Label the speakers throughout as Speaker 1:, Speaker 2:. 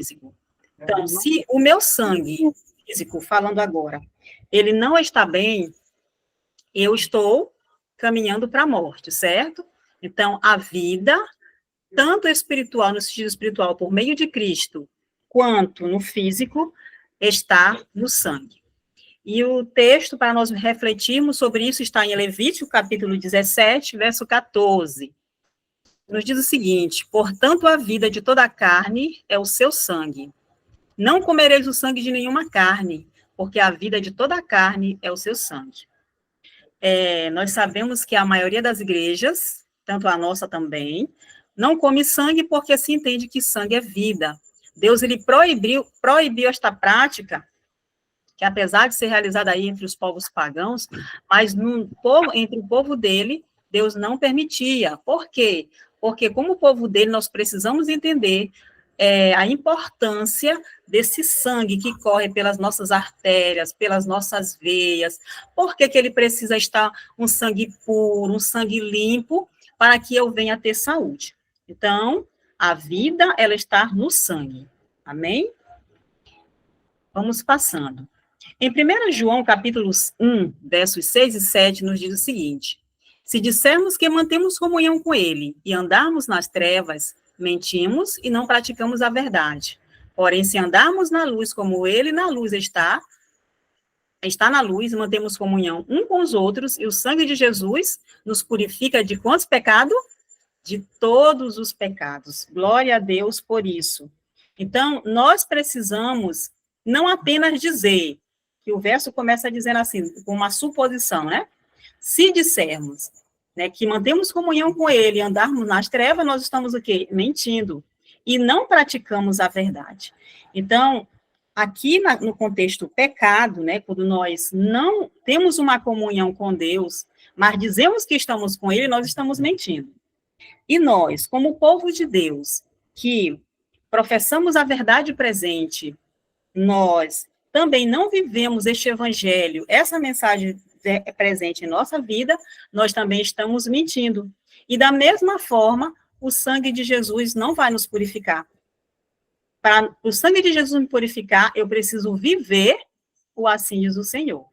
Speaker 1: físico. Então, se o meu sangue físico, falando agora, ele não está bem, eu estou caminhando para a morte, certo? Então, a vida, tanto espiritual, no sentido espiritual, por meio de Cristo, quanto no físico, está no sangue. E o texto, para nós refletirmos sobre isso, está em Levítico, capítulo 17, verso 14. Nos diz o seguinte: portanto, a vida de toda a carne é o seu sangue. Não comereis o sangue de nenhuma carne, porque a vida de toda a carne é o seu sangue. Nós sabemos que a maioria das igrejas, tanto a nossa também, não come sangue porque se entende que sangue é vida. Deus, ele proibiu esta prática, que apesar de ser realizada aí entre os povos pagãos, mas entre o povo dele, Deus não permitia. Por quê? Porque como o povo dele, nós precisamos entender a importância desse sangue que corre pelas nossas artérias, pelas nossas veias. Por que ele precisa estar um sangue puro, um sangue limpo, para que eu venha ter saúde? Então, a vida, ela está no sangue. Amém? Vamos passando. Em 1 João, capítulo 1, versos 6 e 7, nos diz o seguinte: se dissermos que mantemos comunhão com ele e andarmos nas trevas, mentimos e não praticamos a verdade. Porém, se andarmos na luz como ele na luz está na luz, mantemos comunhão um com os outros, e o sangue de Jesus nos purifica de quantos pecados? De todos os pecados. Glória a Deus por isso. Então, nós precisamos não apenas dizer, que o verso começa dizendo assim, com uma suposição, né? Se dissermos, né, que mantemos comunhão com ele e andarmos nas trevas, nós estamos o quê? Mentindo. E não praticamos a verdade. Então, aqui no contexto pecado, né, quando nós não temos uma comunhão com Deus, mas dizemos que estamos com ele, nós estamos mentindo. E nós, como povo de Deus, que professamos a verdade presente, nós também não vivemos este evangelho, essa mensagem presente em nossa vida, nós também estamos mentindo. E da mesma forma, o sangue de Jesus não vai nos purificar. Para o sangue de Jesus me purificar, eu preciso viver o assim diz o Senhor.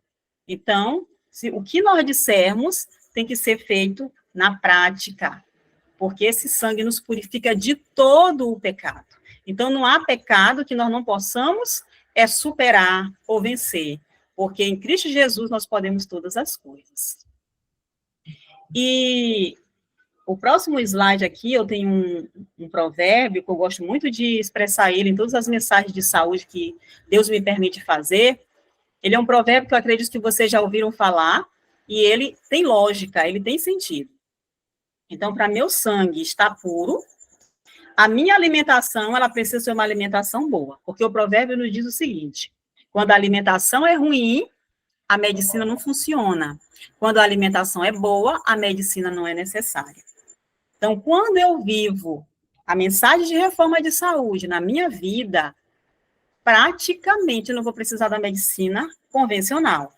Speaker 1: Então, o que nós dissermos tem que ser feito na prática, porque esse sangue nos purifica de todo o pecado. Então, não há pecado que nós não possamos superar ou vencer, porque em Cristo Jesus nós podemos todas as coisas. E o próximo slide aqui, eu tenho um provérbio que eu gosto muito de expressar ele em todas as mensagens de saúde que Deus me permite fazer. Ele é um provérbio que eu acredito que vocês já ouviram falar, e ele tem lógica, ele tem sentido. Então, para meu sangue estar puro, a minha alimentação, ela precisa ser uma alimentação boa, porque o provérbio nos diz o seguinte: quando a alimentação é ruim, a medicina não funciona. Quando a alimentação é boa, a medicina não é necessária. Então, quando eu vivo a mensagem de reforma de saúde na minha vida, praticamente eu não vou precisar da medicina convencional.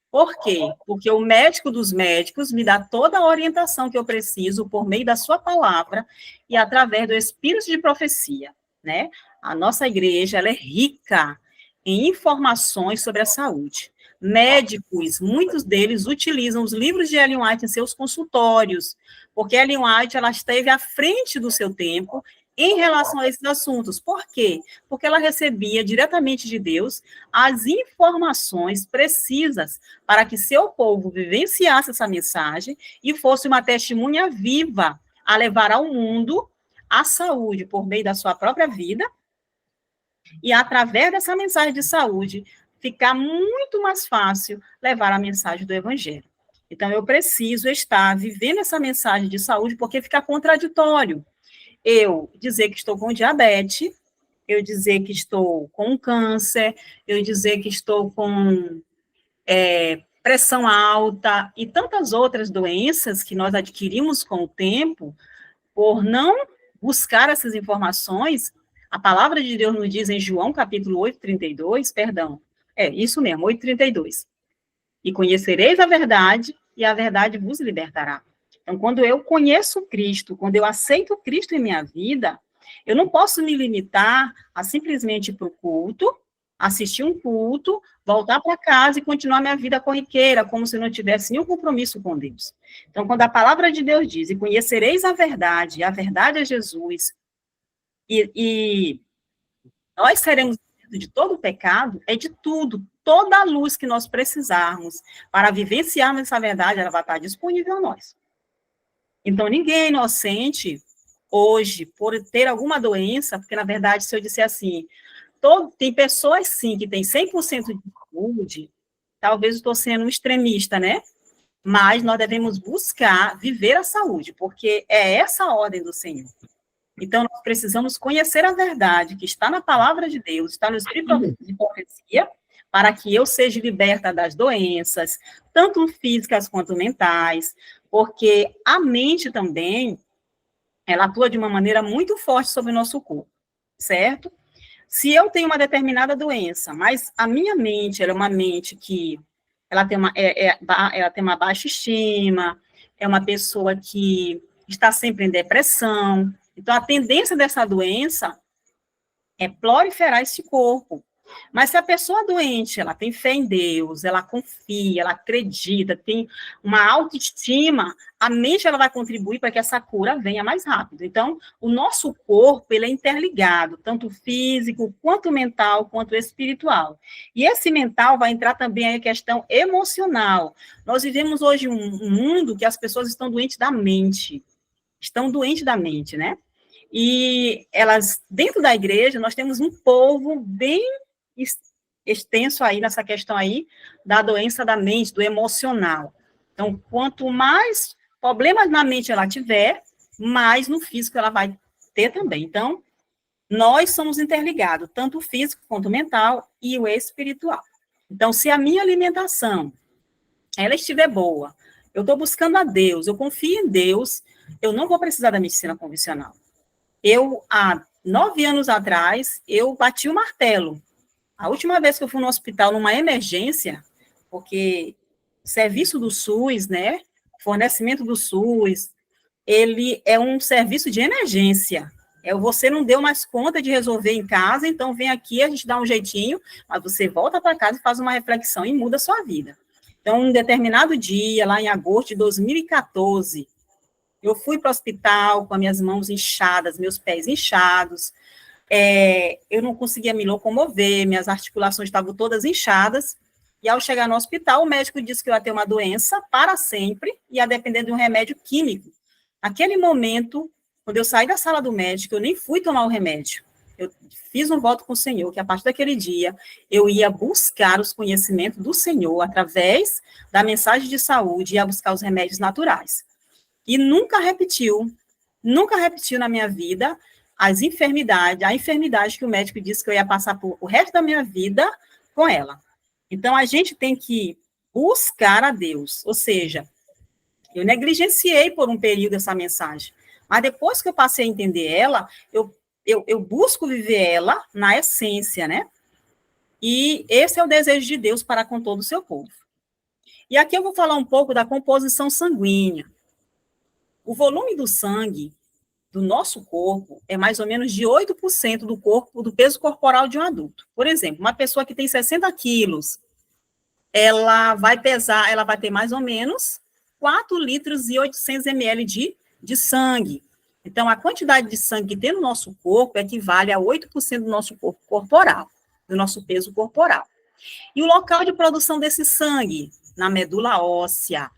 Speaker 1: Por quê? Porque o médico dos médicos me dá toda a orientação que eu preciso por meio da sua palavra e através do espírito de profecia, né? A nossa igreja, ela é rica em informações sobre a saúde. Médicos, muitos deles utilizam os livros de Ellen White em seus consultórios, porque Ellen White, ela esteve à frente do seu tempo em relação a esses assuntos. Por quê? Porque ela recebia diretamente de Deus as informações precisas para que seu povo vivenciasse essa mensagem e fosse uma testemunha viva a levar ao mundo a saúde por meio da sua própria vida e, através dessa mensagem de saúde, ficar muito mais fácil levar a mensagem do Evangelho. Então, eu preciso estar vivendo essa mensagem de saúde, porque fica contraditório eu dizer que estou com diabetes, eu dizer que estou com câncer, eu dizer que estou com pressão alta e tantas outras doenças que nós adquirimos com o tempo, por não buscar essas informações. A palavra de Deus nos diz em João, capítulo 8:32, isso mesmo, 8:32. E conhecereis a verdade, e a verdade vos libertará. Então, quando eu conheço Cristo, quando eu aceito Cristo em minha vida, Eu não posso me limitar a simplesmente ir para o culto, assistir um culto, voltar para casa e continuar minha vida corriqueira, como se não tivesse nenhum compromisso com Deus. Então, quando a palavra de Deus diz, e conhecereis a verdade é Jesus, e nós seremos livres de todo o pecado, é de tudo, toda a luz que nós precisarmos para vivenciarmos essa verdade, ela vai estar disponível a nós. Então, ninguém é inocente hoje por ter alguma doença, porque, na verdade, se eu disser assim, tem pessoas, sim, que têm 100% de saúde, talvez eu estou sendo um extremista, né? Mas nós devemos buscar viver a saúde, porque é essa a ordem do Senhor. Então, nós precisamos conhecer a verdade que está na palavra de Deus, está no Espírito de profecia, para que eu seja liberta das doenças, tanto físicas quanto mentais, porque a mente também, ela atua de uma maneira muito forte sobre o nosso corpo, certo? Se eu tenho uma determinada doença, mas a minha mente, ela é uma mente que ela tem ela tem uma baixa estima, é uma pessoa que está sempre em depressão. Então, a tendência dessa doença é proliferar esse corpo. Mas se a pessoa doente, ela tem fé em Deus, ela confia, ela acredita, tem uma autoestima, a mente ela vai contribuir para que essa cura venha mais rápido. Então, o nosso corpo, ele é interligado, tanto físico, quanto mental, quanto espiritual. E esse mental vai entrar também a questão emocional. Nós vivemos hoje um mundo que as pessoas estão doentes da mente, né? E elas, dentro da igreja, nós temos um povo bem extenso aí nessa questão aí da doença da mente, do emocional. Então, quanto mais problemas na mente ela tiver, mais no físico ela vai ter também. Então, nós somos interligados, tanto o físico quanto o mental e o espiritual. Então, se a minha alimentação, ela estiver boa, eu estou buscando a Deus, eu confio em Deus, eu não vou precisar da medicina convencional. Há 9 anos atrás, eu bati o martelo. A última vez que eu fui no hospital, numa emergência, porque o serviço do SUS, né, fornecimento do SUS, ele é um serviço de emergência. Você não deu mais conta de resolver em casa, então vem aqui, a gente dá um jeitinho, mas você volta para casa e faz uma reflexão e muda a sua vida. Então, um determinado dia, lá em agosto de 2014, eu fui para o hospital com as minhas mãos inchadas, meus pés inchados, eu não conseguia me locomover, minhas articulações estavam todas inchadas, e ao chegar no hospital, o médico disse que eu ia ter uma doença para sempre, e ia depender de um remédio químico. Naquele momento, quando eu saí da sala do médico, eu nem fui tomar o remédio, eu fiz um voto com o Senhor, que a partir daquele dia, eu ia buscar os conhecimentos do Senhor, através da mensagem de saúde, ia buscar os remédios naturais. E nunca repetiu na minha vida a enfermidade que o médico disse que eu ia passar por o resto da minha vida com ela. Então, a gente tem que buscar a Deus, ou seja, eu negligenciei por um período essa mensagem, mas depois que eu passei a entender ela, eu busco viver ela na essência, né? E esse é o desejo de Deus para com todo o seu povo. E aqui eu vou falar um pouco da composição sanguínea. O volume do sangue do nosso corpo é mais ou menos de 8% do peso corporal de um adulto. Por exemplo, uma pessoa que tem 60 quilos, ela vai ter mais ou menos 4 litros e 800 ml de sangue. Então, a quantidade de sangue que tem no nosso corpo equivale a 8% do nosso corpo corporal, do nosso peso corporal. E o local de produção desse sangue? Na medula óssea.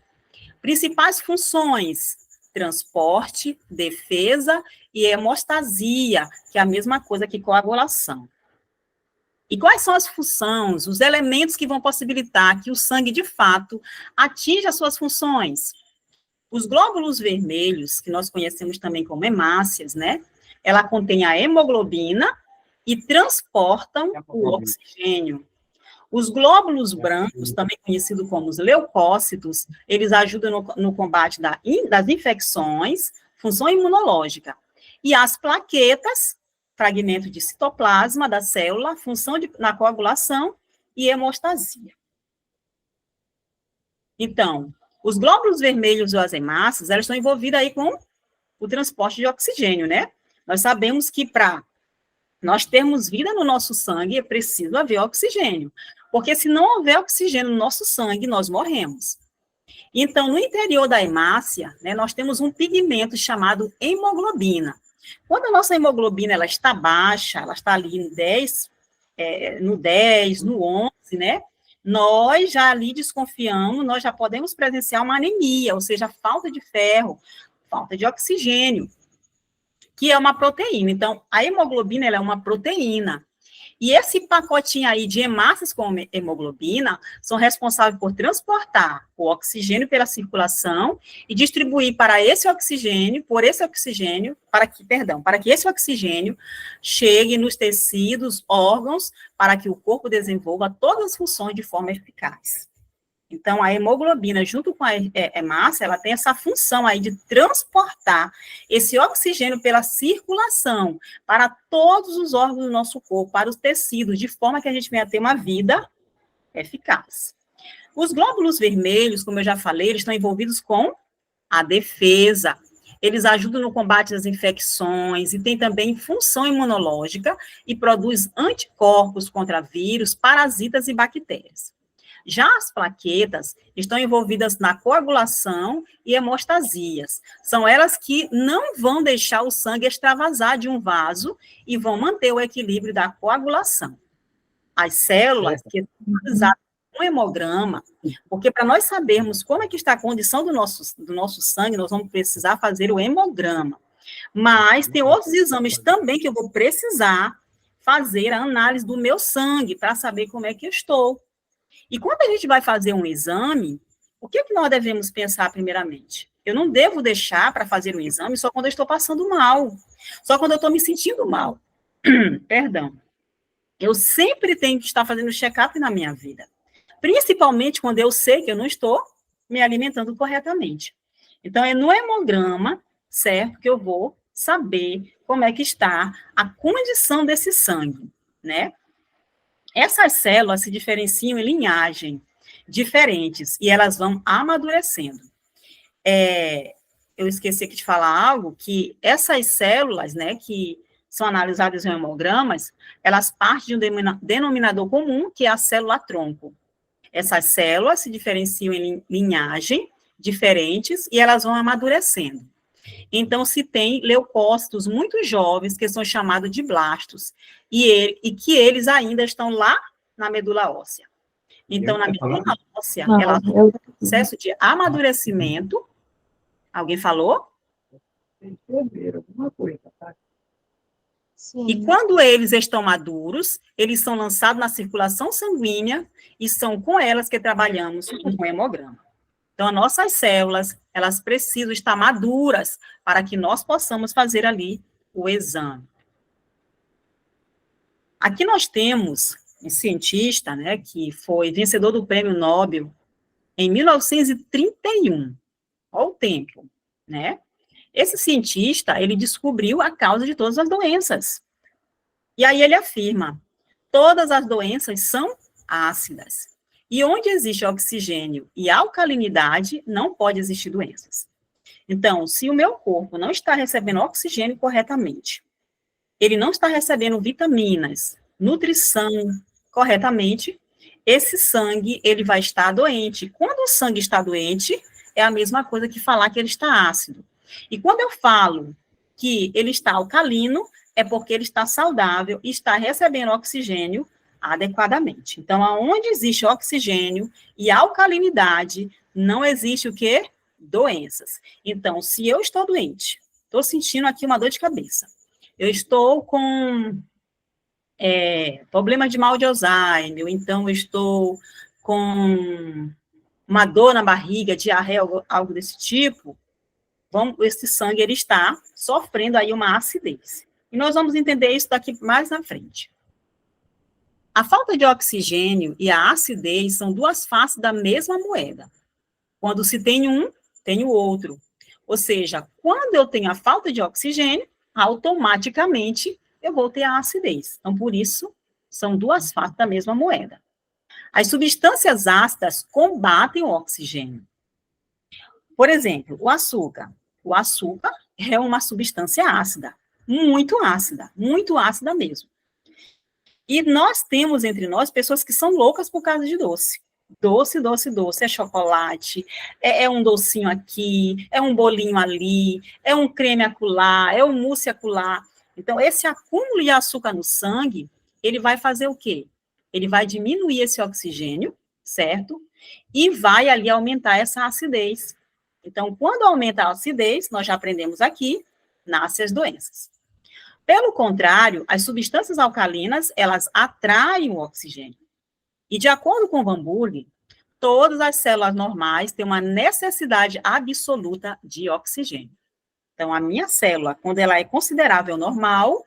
Speaker 1: Principais funções: transporte, defesa e hemostasia, que é a mesma coisa que coagulação. E quais são as funções, os elementos que vão possibilitar que o sangue, de fato, atinja as suas funções? Os glóbulos vermelhos, que nós conhecemos também como hemácias, né? Ela contém a hemoglobina e transportam o oxigênio. Os glóbulos brancos, também conhecidos como os leucócitos, eles ajudam no combate das infecções, função imunológica. E as plaquetas, fragmento de citoplasma da célula, função na coagulação e hemostasia. Então, os glóbulos vermelhos ou as hemácias, elas estão envolvidas aí com o transporte de oxigênio, né? Nós sabemos que para nós termos vida no nosso sangue, é preciso haver oxigênio. Porque se não houver oxigênio no nosso sangue, nós morremos. Então, no interior da hemácia, né, nós temos um pigmento chamado hemoglobina. Quando a nossa hemoglobina ela está baixa, ela está ali no 10, no 11, né? Nós já ali desconfiamos, nós já podemos presenciar uma anemia, ou seja, falta de ferro, falta de oxigênio, que é uma proteína. Então, a hemoglobina ela é uma proteína. E esse pacotinho aí de hemácias com hemoglobina são responsáveis por transportar o oxigênio pela circulação e distribuir para esse oxigênio, para que esse oxigênio chegue nos tecidos, órgãos, para que o corpo desenvolva todas as funções de forma eficaz. Então, a hemoglobina, junto com a hemácia, ela tem essa função aí de transportar esse oxigênio pela circulação para todos os órgãos do nosso corpo, para os tecidos, de forma que a gente venha ter uma vida eficaz. Os glóbulos vermelhos, como eu já falei, eles estão envolvidos com a defesa. Eles ajudam no combate às infecções e tem também função imunológica e produz anticorpos contra vírus, parasitas e bactérias. Já as plaquetas estão envolvidas na coagulação e hemostasias. São elas que não vão deixar o sangue extravasar de um vaso e vão manter o equilíbrio da coagulação. As células que são utilizadas no hemograma, porque para nós sabermos como é que está a condição do nosso sangue, nós vamos precisar fazer o hemograma. Mas tem outros exames também que eu vou precisar fazer a análise do meu sangue para saber como é que eu estou. E quando a gente vai fazer um exame, o que nós devemos pensar primeiramente? Eu não devo deixar para fazer um exame só quando eu estou passando mal, só quando eu estou me sentindo mal. Perdão. Eu sempre tenho que estar fazendo check-up na minha vida, principalmente quando eu sei que eu não estou me alimentando corretamente. Então, é no hemograma, certo, que eu vou saber como é que está a condição desse sangue, né? Essas células se diferenciam em linhagem diferentes e elas vão amadurecendo. Eu esqueci aqui de falar algo, que essas células, né, que são analisadas em hemogramas, elas partem de um denominador comum, que é a célula-tronco. Essas células se diferenciam em linhagem diferentes e elas vão amadurecendo. Então, se tem leucócitos muito jovens, que são chamados de blastos, e que eles ainda estão lá na medula óssea. Então, na medula óssea, ela tem um processo de amadurecimento. Alguém falou? Sim. E quando eles estão maduros, eles são lançados na circulação sanguínea e são com elas que trabalhamos com o hemograma. Então, as nossas células, elas precisam estar maduras para que nós possamos fazer ali o exame. Aqui nós temos um cientista, né, que foi vencedor do Prêmio Nobel em 1931. Olha o tempo, né? Esse cientista, ele descobriu a causa de todas as doenças. E aí ele afirma, todas as doenças são ácidas. E onde existe oxigênio e alcalinidade, não pode existir doenças. Então, se o meu corpo não está recebendo oxigênio corretamente, ele não está recebendo vitaminas, nutrição corretamente, esse sangue, ele vai estar doente. Quando o sangue está doente, é a mesma coisa que falar que ele está ácido. E quando eu falo que ele está alcalino, é porque ele está saudável e está recebendo oxigênio adequadamente. Então, aonde existe oxigênio e alcalinidade, não existe o quê? Doenças. Então, se eu estou doente, estou sentindo aqui uma dor de cabeça, eu estou com problema de mal de Alzheimer, então eu estou com uma dor na barriga, diarreia, algo desse tipo, esse sangue ele está sofrendo aí uma acidez. E nós vamos entender isso daqui mais na frente. A falta de oxigênio e a acidez são duas faces da mesma moeda. Quando se tem um, tem o outro. Ou seja, quando eu tenho a falta de oxigênio, automaticamente eu vou ter a acidez. Então, por isso, são duas faces da mesma moeda. As substâncias ácidas combatem o oxigênio. Por exemplo, o açúcar. O açúcar é uma substância ácida. muito ácida mesmo. E nós temos entre nós pessoas que são loucas por causa de doce. Doce, doce, doce. É chocolate, é um docinho aqui, é um bolinho ali, é um creme acolá, é um mousse acolá. Então, esse acúmulo de açúcar no sangue, ele vai fazer o quê? Ele vai diminuir esse oxigênio, certo? E vai ali aumentar essa acidez. Então, quando aumenta a acidez, nós já aprendemos aqui, nascem as doenças. Pelo contrário, as substâncias alcalinas, elas atraem o oxigênio. E de acordo com Van Bulle, todas as células normais têm uma necessidade absoluta de oxigênio. Então, a minha célula, quando ela é considerável normal,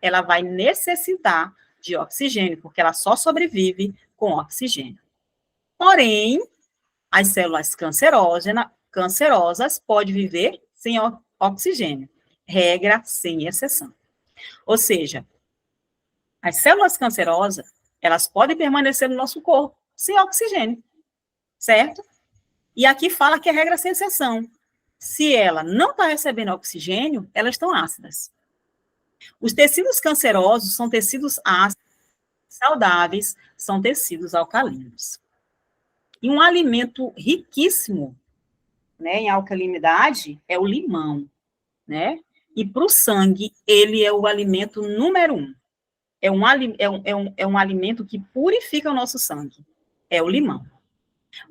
Speaker 1: ela vai necessitar de oxigênio, porque ela só sobrevive com oxigênio. Porém, as células cancerosas podem viver sem oxigênio. Regra sem exceção. Ou seja, as células cancerosas, elas podem permanecer no nosso corpo sem oxigênio, certo? E aqui fala que é regra sem exceção. Se ela não está recebendo oxigênio, elas estão ácidas. Os tecidos cancerosos são tecidos ácidos, saudáveis são tecidos alcalinos. E um alimento riquíssimo, né, em alcalinidade é o limão, né? E para o sangue, ele é o alimento número 1. É um alimento que purifica o nosso sangue. É o limão.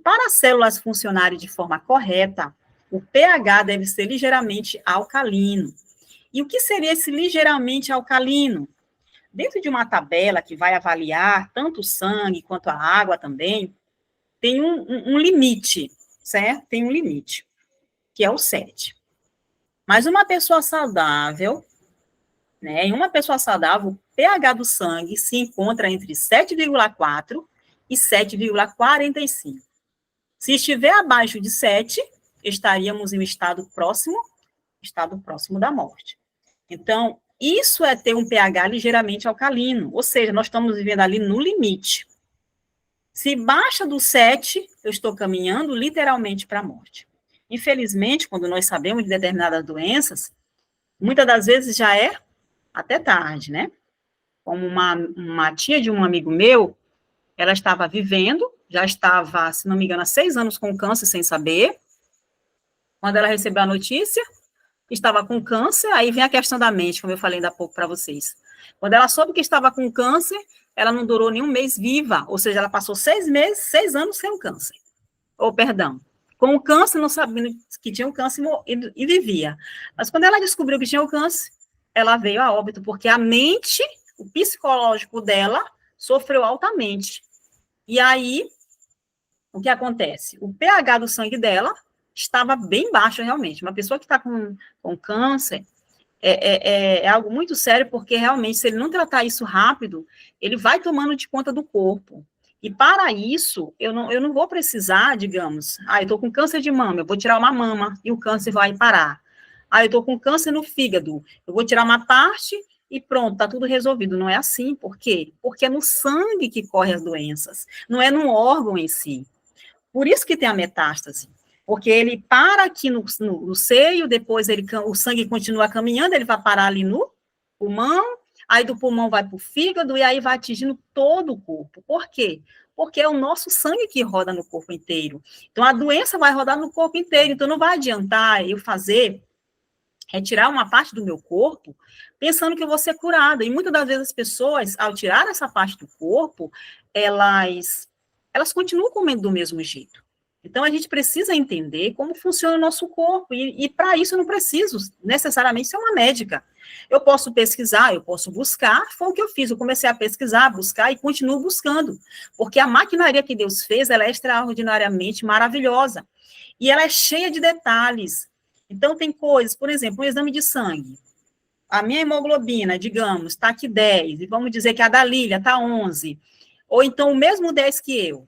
Speaker 1: Para as células funcionarem de forma correta, o pH deve ser ligeiramente alcalino. E o que seria esse ligeiramente alcalino? Dentro de uma tabela que vai avaliar tanto o sangue quanto a água também, tem um limite, certo? Tem um limite, que é o 7. Mas uma pessoa saudável, né, em uma pessoa saudável, o pH do sangue se encontra entre 7,4 e 7,45. Se estiver abaixo de 7, estaríamos em um estado próximo da morte. Então, isso é ter um pH ligeiramente alcalino, ou seja, nós estamos vivendo ali no limite. Se baixa do 7, eu estou caminhando literalmente para a morte. Infelizmente, quando nós sabemos de determinadas doenças, muitas das vezes já é até tarde, né? Como uma tia de um amigo meu, ela estava vivendo, já estava, se não me engano, há 6 anos com câncer sem saber. Quando ela recebeu a notícia, estava com câncer, aí vem a questão da mente, como eu falei ainda há pouco para vocês. Quando ela soube que estava com câncer, ela não durou nem um mês viva, ou seja, ela passou 6 meses, 6 anos sem o câncer. Com o câncer, não sabendo que tinha o câncer e vivia. Mas quando ela descobriu que tinha o câncer, ela veio a óbito, porque a mente, o psicológico dela, sofreu altamente. E aí, o que acontece? O pH do sangue dela estava bem baixo, realmente. Uma pessoa que está com câncer é algo muito sério, porque realmente, se ele não tratar isso rápido, ele vai tomando de conta do corpo. E para isso, eu não vou precisar, digamos, eu estou com câncer de mama, eu vou tirar uma mama e o câncer vai parar. Eu estou com câncer no fígado, eu vou tirar uma parte e pronto, está tudo resolvido. Não é assim, por quê? Porque é no sangue que correm as doenças, não é no órgão em si. Por isso que tem a metástase, porque ele para aqui no seio, depois o sangue continua caminhando, ele vai parar ali no pulmão, aí do pulmão vai para o fígado, e aí vai atingindo todo o corpo. Por quê? Porque é o nosso sangue que roda no corpo inteiro. Então, a doença vai rodar no corpo inteiro, então não vai adiantar eu retirar uma parte do meu corpo, pensando que eu vou ser curada. E muitas das vezes as pessoas, ao tirar essa parte do corpo, elas continuam comendo do mesmo jeito. Então, a gente precisa entender como funciona o nosso corpo, e para isso eu não preciso necessariamente ser uma médica. Eu posso pesquisar, eu posso buscar, foi o que eu fiz, eu comecei a pesquisar, buscar e continuo buscando, porque a maquinaria que Deus fez, ela é extraordinariamente maravilhosa, e ela é cheia de detalhes. Então, tem coisas, por exemplo, um exame de sangue, a minha hemoglobina, digamos, está aqui 10, e vamos dizer que a da Lília está 11, ou então o mesmo 10 que eu.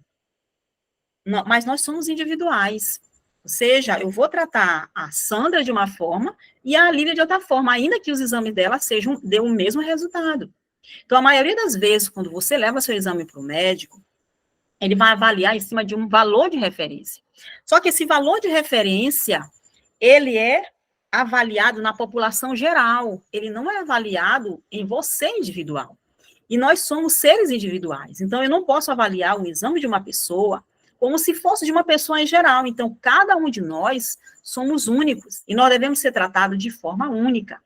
Speaker 1: Não, mas nós somos individuais. Ou seja, eu vou tratar a Sandra de uma forma e a Lília de outra forma, ainda que os exames dela dê o mesmo resultado. Então, a maioria das vezes, quando você leva seu exame para o médico, ele vai avaliar em cima de um valor de referência. Só que esse valor de referência, ele é avaliado na população geral, ele não é avaliado em você individual. E nós somos seres individuais, então eu não posso avaliar o exame de uma pessoa como se fosse de uma pessoa em geral. Então, cada um de nós somos únicos, e nós devemos ser tratados de forma única.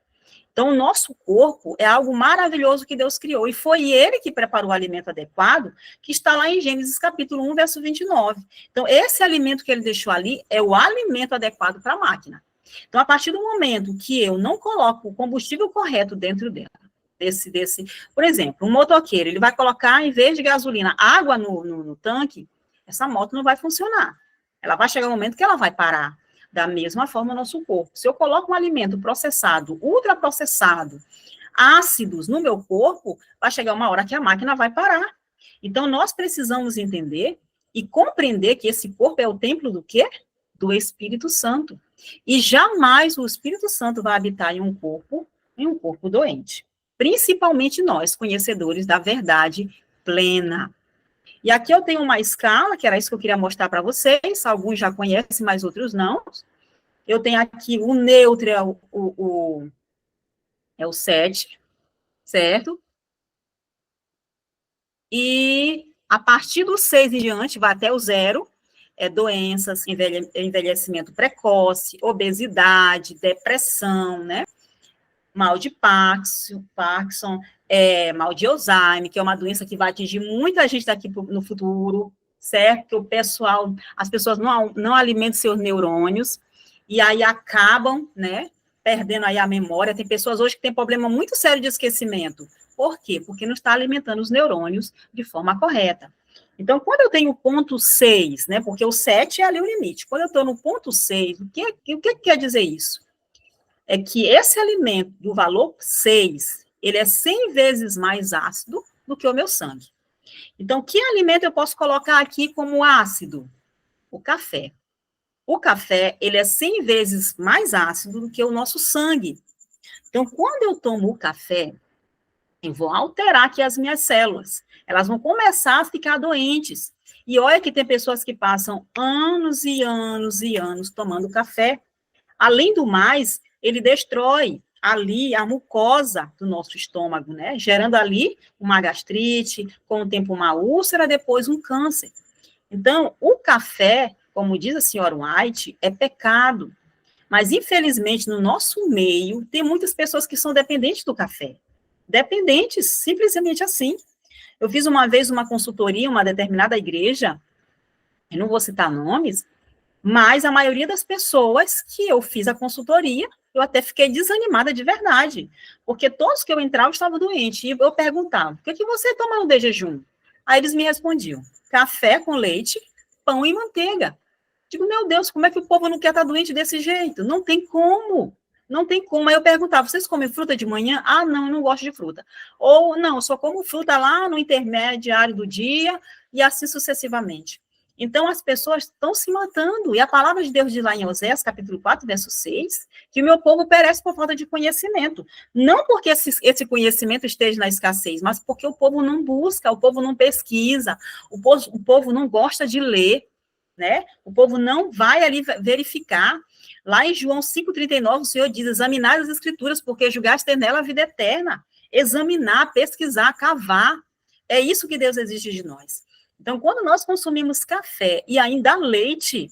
Speaker 1: Então, o nosso corpo é algo maravilhoso que Deus criou, e foi Ele que preparou o alimento adequado, que está lá em Gênesis capítulo 1, verso 29. Então, esse alimento que Ele deixou ali é o alimento adequado para a máquina. Então, a partir do momento que eu não coloco o combustível correto dentro dela, por exemplo, um motoqueiro, ele vai colocar, em vez de gasolina, água no tanque, essa moto não vai funcionar. Ela vai chegar um momento que ela vai parar. Da mesma forma, o nosso corpo. Se eu coloco um alimento processado, ultraprocessado, ácidos no meu corpo, vai chegar uma hora que a máquina vai parar. Então, nós precisamos entender e compreender que esse corpo é o templo do quê? Do Espírito Santo. E jamais o Espírito Santo vai habitar em um corpo doente. Principalmente nós, conhecedores da verdade plena. E aqui eu tenho uma escala, que era isso que eu queria mostrar para vocês, alguns já conhecem, mas outros não. Eu tenho aqui o neutro, é o 7, certo? E a partir do 6 em diante, vai até o 0, doenças, envelhecimento precoce, obesidade, depressão, né? Mal de Parkinson, mal de Alzheimer, que é uma doença que vai atingir muita gente daqui no futuro, certo? Que as pessoas não alimentam seus neurônios, e aí acabam, né, perdendo aí a memória. Tem pessoas hoje que têm problema muito sério de esquecimento. Por quê? Porque não está alimentando os neurônios de forma correta. Então, quando eu tenho o ponto 6, né, porque o 7 é ali o limite, quando eu estou no ponto 6, o que quer dizer isso? É que esse alimento do valor 6, ele é 100 vezes mais ácido do que o meu sangue. Então, que alimento eu posso colocar aqui como ácido? O café. O café, ele é 100 vezes mais ácido do que o nosso sangue. Então, quando eu tomo o café, eu vou alterar aqui as minhas células. Elas vão começar a ficar doentes. E olha que tem pessoas que passam anos e anos e anos tomando café. Além do mais, ele destrói ali a mucosa do nosso estômago, né? Gerando ali uma gastrite, com o tempo uma úlcera, depois um câncer. Então, o café, como diz a senhora White, é pecado. Mas, infelizmente, no nosso meio, tem muitas pessoas que são dependentes do café. Dependentes, simplesmente assim. Eu fiz uma vez uma consultoria em uma determinada igreja, eu não vou citar nomes, mas a maioria das pessoas que eu fiz a consultoria, eu até fiquei desanimada de verdade, porque todos que eu entrava estavam doentes, e eu perguntava, o que você toma no de jejum? Aí eles me respondiam, café com leite, pão e manteiga. Digo, meu Deus, como é que o povo não quer estar doente desse jeito? Não tem como. Não tem como. Aí eu perguntava, vocês comem fruta de manhã? Ah, não, eu não gosto de fruta. Ou, não, eu só como fruta lá no intermediário do dia, e assim sucessivamente. Então, as pessoas estão se matando. E a palavra de Deus diz lá em Oséias, capítulo 4, verso 6, que o meu povo perece por falta de conhecimento. Não porque esse conhecimento esteja na escassez, mas porque o povo não busca, o povo não pesquisa, o povo não gosta de ler, né? O povo não vai ali verificar. Lá em João 5,39, o Senhor diz, examinar as escrituras, porque julgaste ter nela a vida eterna. Examinar, pesquisar, cavar. É isso que Deus exige de nós. Então, quando nós consumimos café e ainda leite,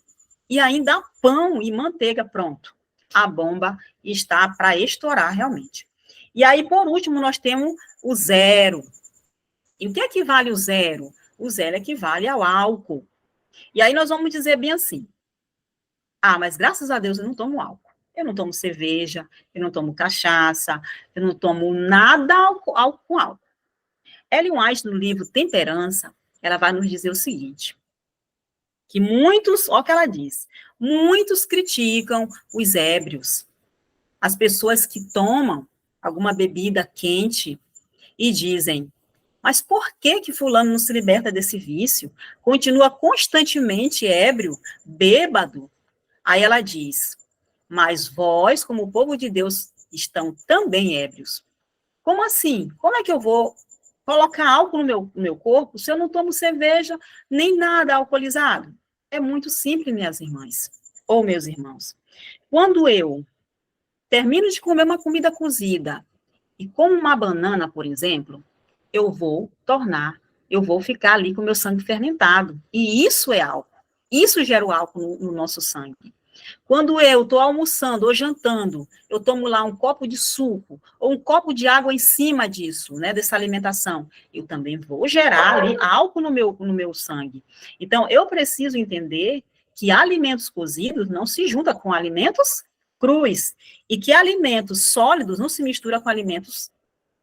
Speaker 1: e ainda pão e manteiga, pronto, a bomba está para estourar realmente. E aí, por último, nós temos o 0. E o que equivale o 0? O 0 equivale ao álcool. E aí nós vamos dizer bem assim, mas graças a Deus eu não tomo álcool. Eu não tomo cerveja, eu não tomo cachaça, eu não tomo nada com álcool. Ellen White, no livro Temperança, ela vai nos dizer o seguinte, que muitos, olha o que ela diz, muitos criticam os ébrios, as pessoas que tomam alguma bebida quente e dizem, mas por que fulano não se liberta desse vício? Continua constantemente ébrio, bêbado. Aí ela diz, mas vós, como o povo de Deus, estão também ébrios. Como assim? Como é que eu vou colocar álcool no meu corpo se eu não tomo cerveja nem nada alcoolizado? É muito simples, minhas irmãs, ou meus irmãos. Quando eu termino de comer uma comida cozida e como uma banana, por exemplo, eu vou ficar ali com o meu sangue fermentado. E isso é álcool. Isso gera o álcool no nosso sangue. Quando eu estou almoçando ou jantando, eu tomo lá um copo de suco ou um copo de água em cima disso, né, dessa alimentação, eu também vou gerar ali álcool no meu sangue. Então, eu preciso entender que alimentos cozidos não se juntam com alimentos crus e que alimentos sólidos não se misturam com alimentos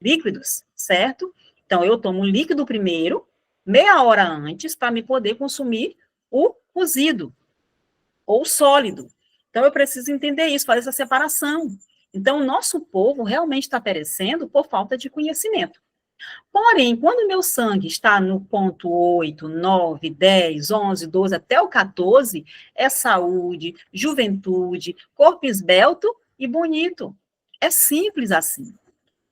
Speaker 1: líquidos, certo? Então, eu tomo o líquido primeiro, meia hora antes, para me poder consumir o cozido ou sólido. Então, eu preciso entender isso, fazer essa separação. Então, o nosso povo realmente está perecendo por falta de conhecimento. Porém, quando o meu sangue está no ponto 8, 9, 10, 11, 12, até o 14, é saúde, juventude, corpo esbelto e bonito. É simples assim.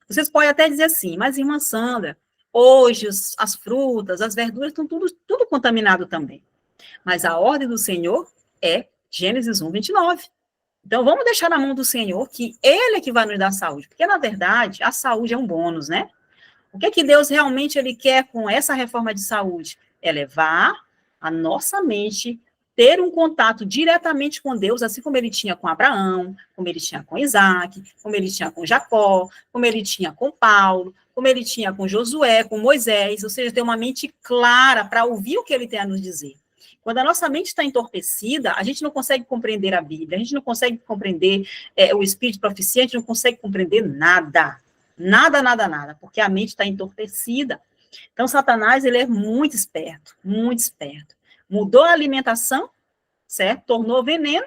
Speaker 1: Vocês podem até dizer assim, mas irmã Sandra, hoje as frutas, as verduras estão tudo contaminado também. Mas a ordem do Senhor é Gênesis 1, 29. Então, vamos deixar na mão do Senhor, que Ele é que vai nos dar saúde. Porque, na verdade, a saúde é um bônus, né? O que Deus realmente Ele quer com essa reforma de saúde? É levar a nossa mente, ter um contato diretamente com Deus, assim como Ele tinha com Abraão, como Ele tinha com Isaac, como Ele tinha com Jacó, como Ele tinha com Paulo, como Ele tinha com Josué, com Moisés, ou seja, ter uma mente clara para ouvir o que Ele tem a nos dizer. Quando a nossa mente está entorpecida, a gente não consegue compreender a Bíblia, a gente não consegue compreender o Espírito de profecia, a gente não consegue compreender nada. Nada, porque a mente está entorpecida. Então, Satanás, ele é muito esperto, muito esperto. Mudou a alimentação, certo? Tornou veneno,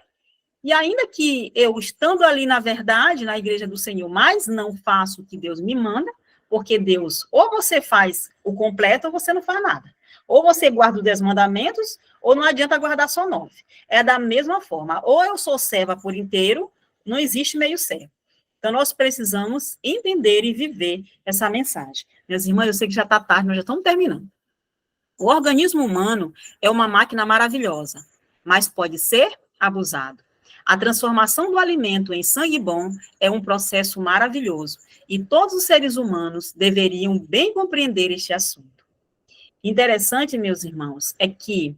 Speaker 1: e ainda que eu, estando ali na verdade, na igreja do Senhor, mas não faço o que Deus me manda, porque Deus, ou você faz o completo, ou você não faz nada. Ou você guarda os 10 mandamentos, ou não adianta guardar só 9. É da mesma forma. Ou eu sou serva por inteiro, não existe meio servo. Então, nós precisamos entender e viver essa mensagem. Minhas irmãs, eu sei que já está tarde, nós já estamos terminando. O organismo humano é uma máquina maravilhosa, mas pode ser abusado. A transformação do alimento em sangue bom é um processo maravilhoso, e todos os seres humanos deveriam bem compreender este assunto. Interessante, meus irmãos, é que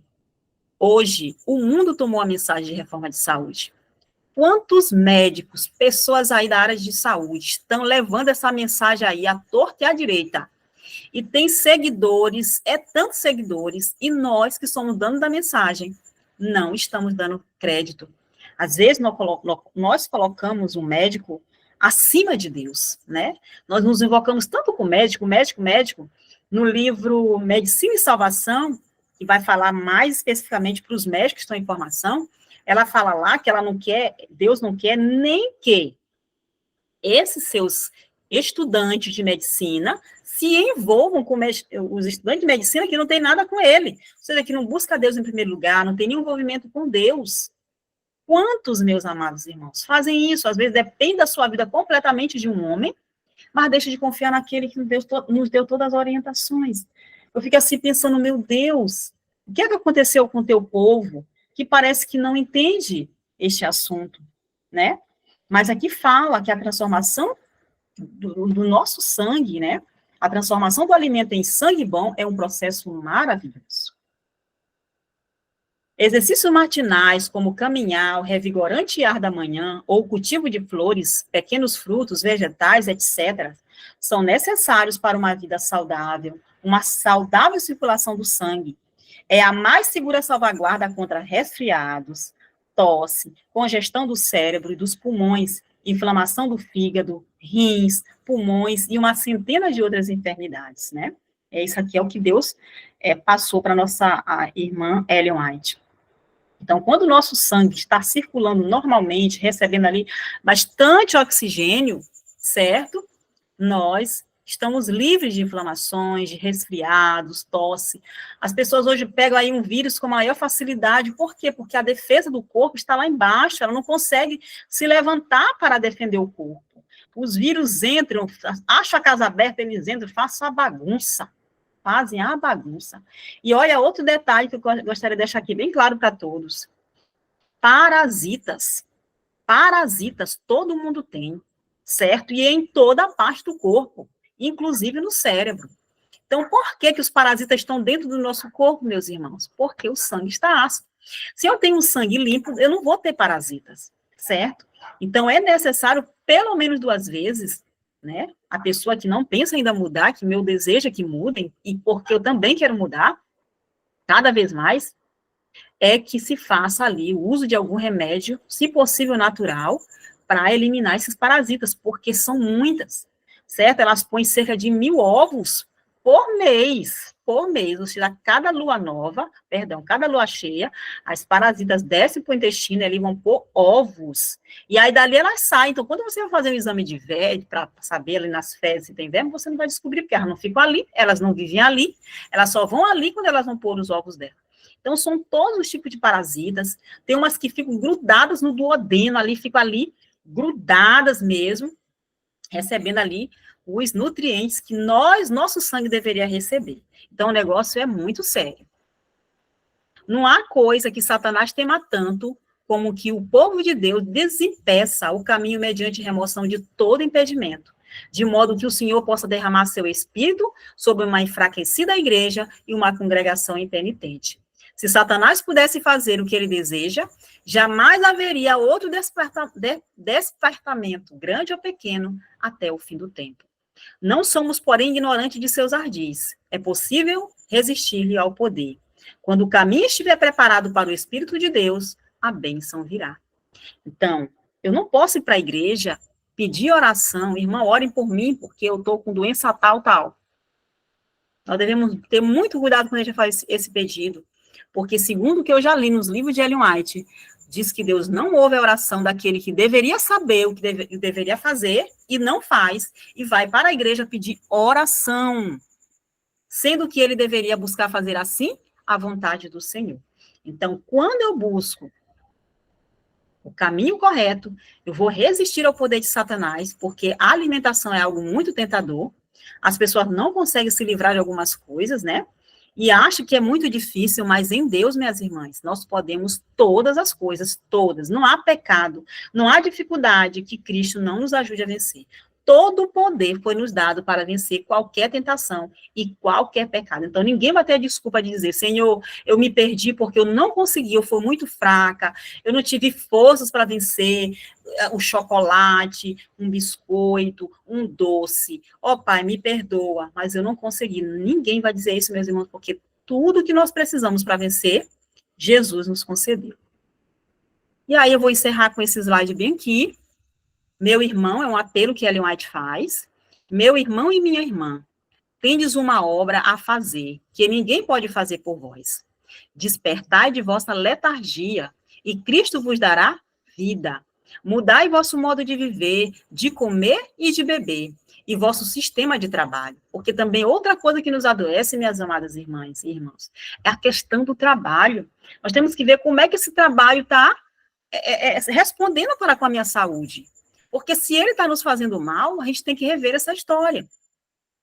Speaker 1: hoje o mundo tomou a mensagem de reforma de saúde. Quantos médicos, pessoas aí da área de saúde, estão levando essa mensagem aí à torta e à direita? E tem seguidores, tantos seguidores, e nós que somos donos da mensagem, não estamos dando crédito. Às vezes, nós colocamos um médico acima de Deus, né? Nós nos invocamos tanto com o médico, no livro Medicina e Salvação, que vai falar mais especificamente para os médicos que estão em formação, ela fala lá que Deus não quer nem que esses seus estudantes de medicina se envolvam com os estudantes de medicina que não tem nada com ele, ou seja, que não busca Deus em primeiro lugar, não tem nenhum envolvimento com Deus. Quantos, meus amados irmãos, fazem isso? Às vezes depende da sua vida completamente de um homem, mas deixa de confiar naquele que nos deu todas as orientações. Eu fico assim pensando, meu Deus, o que é que aconteceu com o teu povo, que parece que não entende este assunto, né? Mas aqui fala que a transformação do nosso sangue, né? A transformação do alimento em sangue bom é um processo maravilhoso. Exercícios matinais, como caminhar, o revigorante ar da manhã, ou o cultivo de flores, pequenos frutos, vegetais, etc., são necessários para uma vida saudável, uma saudável circulação do sangue. É a mais segura salvaguarda contra resfriados, tosse, congestão do cérebro e dos pulmões, inflamação do fígado, rins, pulmões e uma centena de outras enfermidades, né? Isso aqui é o que Deus passou para a irmã Ellen White. Então, quando o nosso sangue está circulando normalmente, recebendo ali bastante oxigênio, certo? Nós estamos livres de inflamações, de resfriados, tosse. As pessoas hoje pegam aí um vírus com maior facilidade. Por quê? Porque a defesa do corpo está lá embaixo, ela não consegue se levantar para defender o corpo. Os vírus entram, acham a casa aberta, eles entram, fazem a bagunça. E olha, outro detalhe que eu gostaria de deixar aqui bem claro para todos. Parasitas. Parasitas todo mundo tem, certo? E em toda a parte do corpo, inclusive no cérebro. Então, por que os parasitas estão dentro do nosso corpo, meus irmãos? Porque o sangue está ácido. Se eu tenho um sangue limpo, eu não vou ter parasitas, certo? Então, é necessário, pelo menos 2 vezes, né? A pessoa que não pensa ainda mudar, que meu desejo é que mudem, e porque eu também quero mudar, cada vez mais, é que se faça ali o uso de algum remédio, se possível natural, para eliminar esses parasitas, porque são muitas, certo? Elas põem cerca de 1.000 ovos por mês, ou seja, cada lua nova, cada lua cheia, as parasitas descem para o intestino, eles vão pôr ovos, e aí dali elas saem. Então, quando você vai fazer um exame de verme, para saber ali nas fezes se tem verme, você não vai descobrir, porque elas não ficam ali, elas não vivem ali, elas só vão ali quando elas vão pôr os ovos dela. Então, são todos os tipos de parasitas, tem umas que ficam grudadas no duodeno, ali, ficam ali, grudadas mesmo, recebendo ali os nutrientes que nosso sangue deveria receber. Então, o negócio é muito sério. Não há coisa que Satanás tema tanto como que o povo de Deus desimpeça o caminho mediante remoção de todo impedimento, de modo que o Senhor possa derramar seu espírito sobre uma enfraquecida igreja e uma congregação impenitente. Se Satanás pudesse fazer o que ele deseja, jamais haveria outro despertamento, grande ou pequeno, até o fim do tempo. Não somos, porém, ignorantes de seus ardis. É possível resistir-lhe ao poder. Quando o caminho estiver preparado para o Espírito de Deus, a bênção virá. Então, eu não posso ir para a igreja, pedir oração, irmã, orem por mim, porque eu estou com doença tal. Nós devemos ter muito cuidado quando a gente faz esse pedido, porque, segundo o que eu já li nos livros de Ellen White, diz que Deus não ouve a oração daquele que deveria saber o que deveria fazer e não faz, e vai para a igreja pedir oração, sendo que ele deveria buscar fazer assim a vontade do Senhor. Então, quando eu busco o caminho correto, eu vou resistir ao poder de Satanás, porque a alimentação é algo muito tentador, as pessoas não conseguem se livrar de algumas coisas, né? E acho que é muito difícil, mas em Deus, minhas irmãs, nós podemos todas as coisas, todas. Não há pecado, não há dificuldade que Cristo não nos ajude a vencer. Todo o poder foi nos dado para vencer qualquer tentação e qualquer pecado. Então, ninguém vai ter a desculpa de dizer, Senhor, eu me perdi porque eu não consegui, eu fui muito fraca, eu não tive forças para vencer o chocolate, um biscoito, um doce. Ó, Pai, me perdoa, mas eu não consegui. Ninguém vai dizer isso, meus irmãos, porque tudo que nós precisamos para vencer, Jesus nos concedeu. E aí eu vou encerrar com esse slide bem aqui. Meu irmão, é um apelo que Ellen White faz. Meu irmão e minha irmã, tendes uma obra a fazer, que ninguém pode fazer por vós. Despertai de vossa letargia, e Cristo vos dará vida. Mudai vosso modo de viver, de comer e de beber, e vosso sistema de trabalho. Porque também outra coisa que nos adoece, minhas amadas irmãs e irmãos, é a questão do trabalho. Nós temos que ver como é que esse trabalho está respondendo para com a minha saúde. Porque se ele está nos fazendo mal, a gente tem que rever essa história,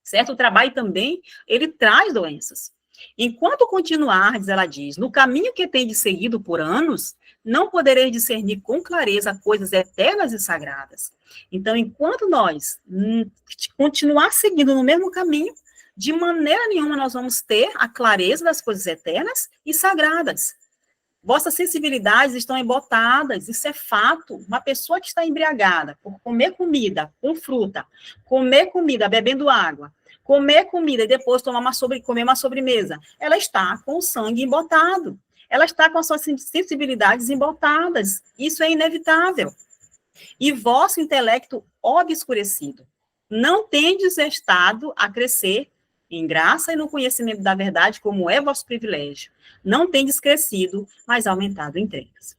Speaker 1: certo? O trabalho também, ele traz doenças. Enquanto continuardes, ela diz, no caminho que tendes seguido por anos, não podereis discernir com clareza coisas eternas e sagradas. Então, enquanto nós continuar seguindo no mesmo caminho, de maneira nenhuma nós vamos ter a clareza das coisas eternas e sagradas. Vossas sensibilidades estão embotadas, isso é fato. Uma pessoa que está embriagada por comer comida com fruta, comer comida bebendo água, comer comida e depois comer uma sobremesa, ela está com o sangue embotado. Ela está com as suas sensibilidades embotadas. Isso é inevitável. E vosso intelecto obscurecido. Não tendes estado a crescer em graça e no conhecimento da verdade, como é vosso privilégio. Não tendes crescido, mas aumentado em trevas.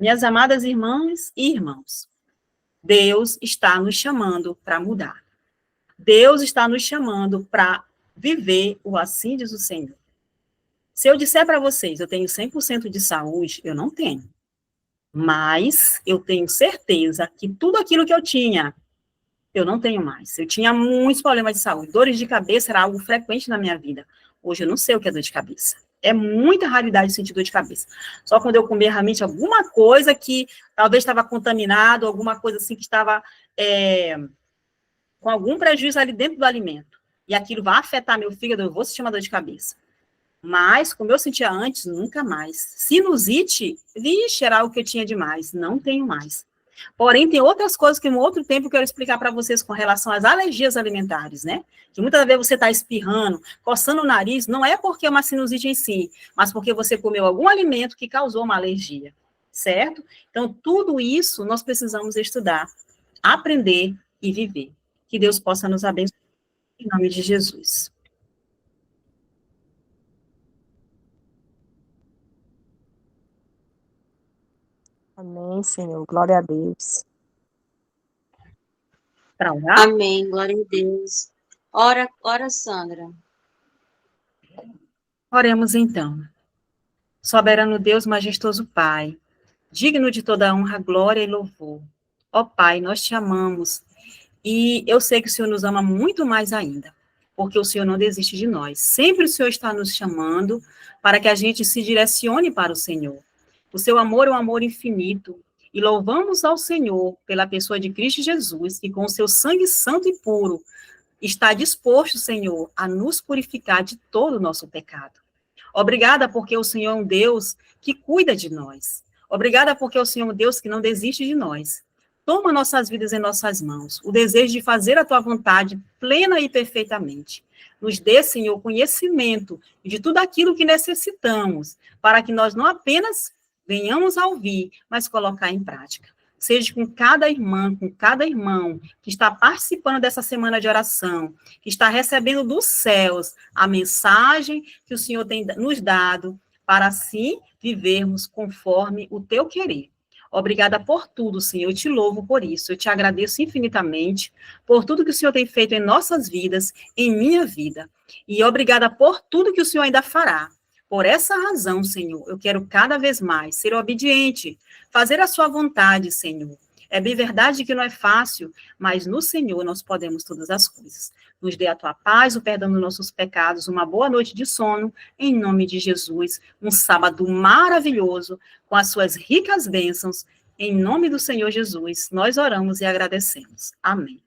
Speaker 1: Minhas amadas irmãs e irmãos, Deus está nos chamando para mudar. Deus está nos chamando para viver o assim diz o Senhor. Se eu disser para vocês, eu tenho 100% de saúde, eu não tenho. Mas eu tenho certeza que tudo aquilo que eu tinha, eu não tenho mais. Eu tinha muitos problemas de saúde. Dores de cabeça era algo frequente na minha vida. Hoje eu não sei o que é dor de cabeça. É muita raridade sentir dor de cabeça. Só quando eu comer realmente alguma coisa que talvez estava contaminado, alguma coisa assim que estava com algum prejuízo ali dentro do alimento. E aquilo vai afetar meu fígado, eu vou sentir uma dor de cabeça. Mas, como eu sentia antes, nunca mais. Sinusite, vixe, era algo que eu tinha demais. Não tenho mais. Porém, tem outras coisas que, em outro tempo, eu quero explicar para vocês com relação às alergias alimentares, né? Que muitas vezes você está espirrando, coçando o nariz, não é porque é uma sinusite em si, mas porque você comeu algum alimento que causou uma alergia, certo? Então, tudo isso nós precisamos estudar, aprender e viver. Que Deus possa nos abençoar, em nome de Jesus.
Speaker 2: Amém, Senhor. Glória a Deus.
Speaker 1: Para orar?
Speaker 3: Amém, glória a Deus. Ora, Sandra.
Speaker 1: Oremos então. Soberano Deus, majestoso Pai, digno de toda honra, glória e louvor. Ó Pai, nós te amamos e eu sei que o Senhor nos ama muito mais ainda, porque o Senhor não desiste de nós. Sempre o Senhor está nos chamando para que a gente se direcione para o Senhor. O seu amor é um amor infinito e louvamos ao Senhor pela pessoa de Cristo Jesus, que com o seu sangue santo e puro está disposto, Senhor, a nos purificar de todo o nosso pecado. Obrigada porque o Senhor é um Deus que cuida de nós. Obrigada porque o Senhor é um Deus que não desiste de nós. Toma nossas vidas em nossas mãos, o desejo de fazer a tua vontade plena e perfeitamente. Nos dê, Senhor, conhecimento de tudo aquilo que necessitamos, para que nós não apenas venhamos a ouvir, mas colocar em prática. Seja com cada irmã, com cada irmão que está participando dessa semana de oração, que está recebendo dos céus a mensagem que o Senhor tem nos dado, para assim vivermos conforme o teu querer. Obrigada por tudo, Senhor, eu te louvo por isso, eu te agradeço infinitamente por tudo que o Senhor tem feito em nossas vidas, em minha vida, e obrigada por tudo que o Senhor ainda fará. Por essa razão, Senhor, eu quero cada vez mais ser obediente, fazer a sua vontade, Senhor. É bem verdade que não é fácil, mas no Senhor nós podemos todas as coisas. Nos dê a tua paz, o perdão dos nossos pecados, uma boa noite de sono, em nome de Jesus, um sábado maravilhoso, com as suas ricas bênçãos, em nome do Senhor Jesus, nós oramos e agradecemos. Amém.